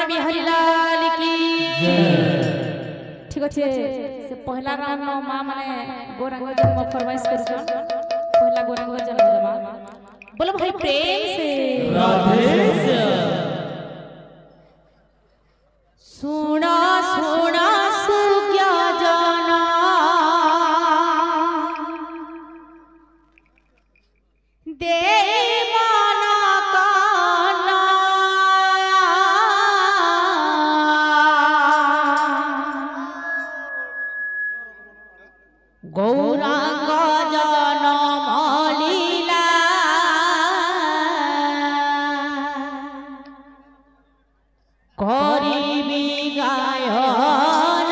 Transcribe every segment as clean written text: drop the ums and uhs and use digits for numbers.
बिहारी लाल की ठीक अच्छे से पहला राउंड नो मां माने गोरंग जन्म फरमाइश करछन पहला गोरंग जन्म दमा बोलो भाई प्रेम से राधे श्याम सुना सुना सु क्या जाना दे गौरांग जनम लीला करिबी गायन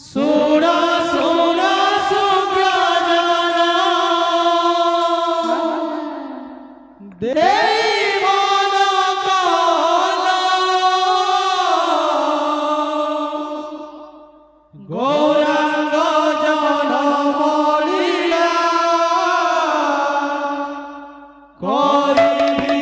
सुना सुना सुख्या जाना देवाना काला गौरांग जनम लीला करिबी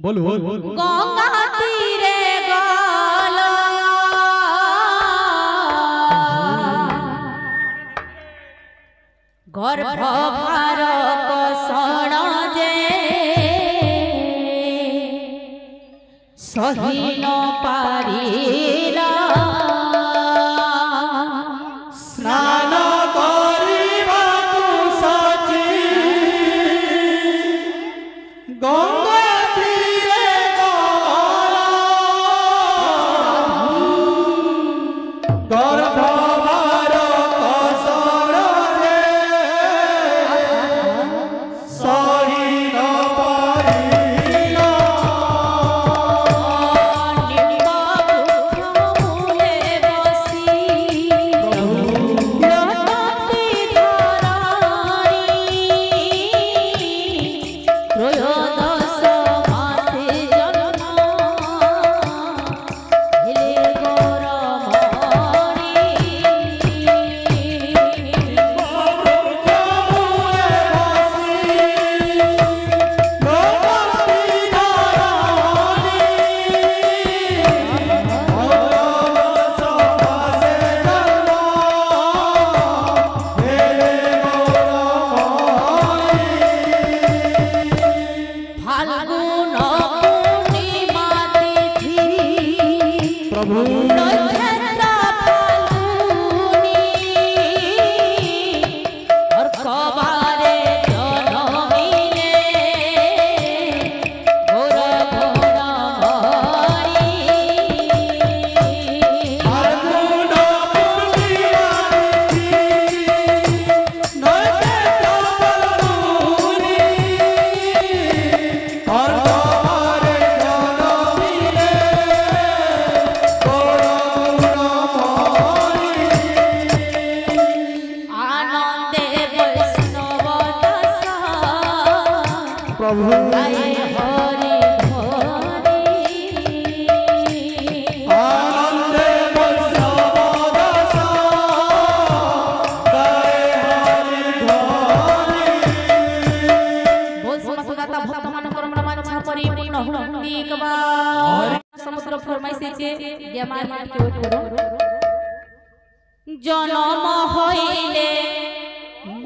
बोल बोल गंगा तीरे गल गर्भ भार कसण जे सही न पारिला स्नान କରିବାକୁ ସଚି ଗଙ୍ଗା ତୀରେ ଗଲା ଗର୍ଭଭାର କଷଣରେ ସହି ନ ପାରିଲା प्रभु और कबारे जनमिले घोर घोर मरी फाल्गुन पूर्णिमा नक्षत्र फाल्गुनी और कबारे जनमिले घोर घोर आनंदे वैष्णव दशा प्रभु आए हरि हरि आनंदे वैष्णव दशा गाए हरि ध्वनि बोल समस्तदाता भक्त मानकर मनमांछा परिपूर्ण हुंदी एकबार समुद्र फरमाइसे जे ज्ञान के करो जन्म होइले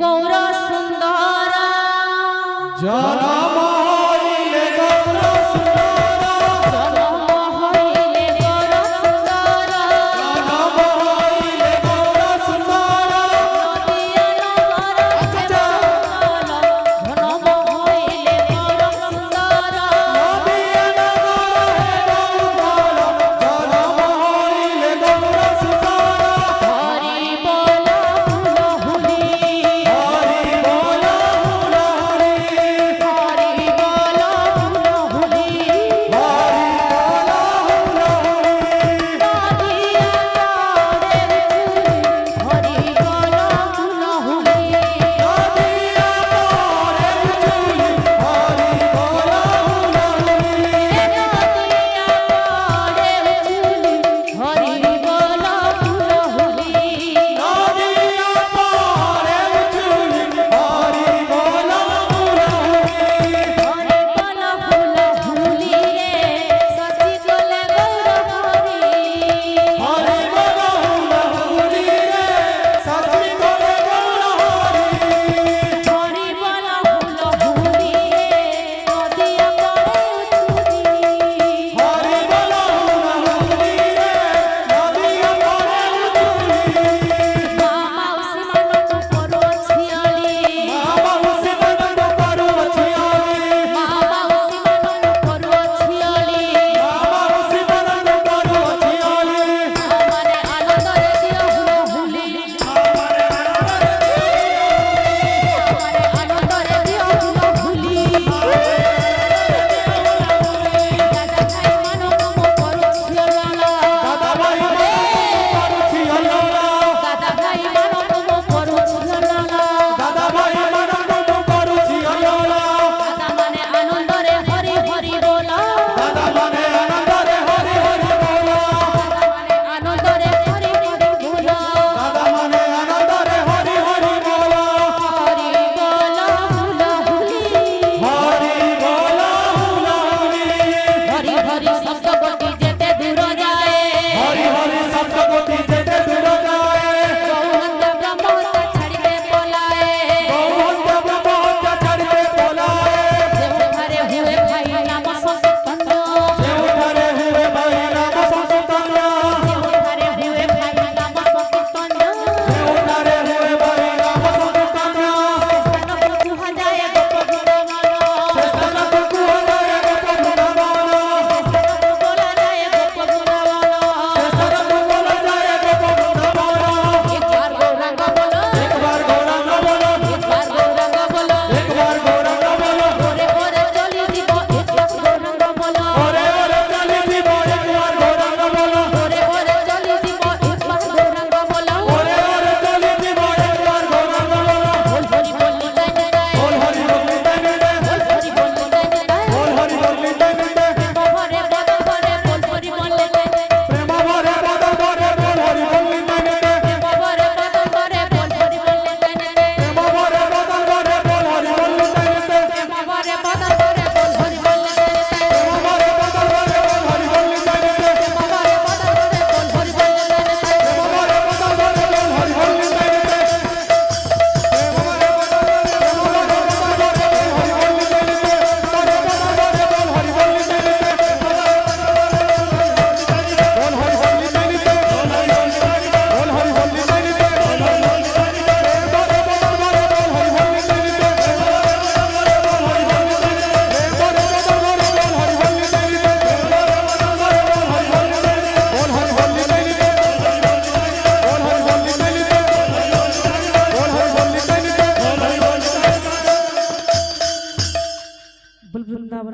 गौर सुंदर जनम होइले गौर सुंदर जन्म होइले गौर सुंदर जनम होइले गौर सुंदर नदिया नगर जन्म होइले गौर सुंदर नदिया नगर हे गौर जनम होइले गौर सुंदर हरि बोल हुली हरि बोल हुलहरि हरि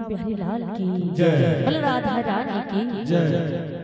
बिहारी लाल की जय। बोलो राधा रानी की जय।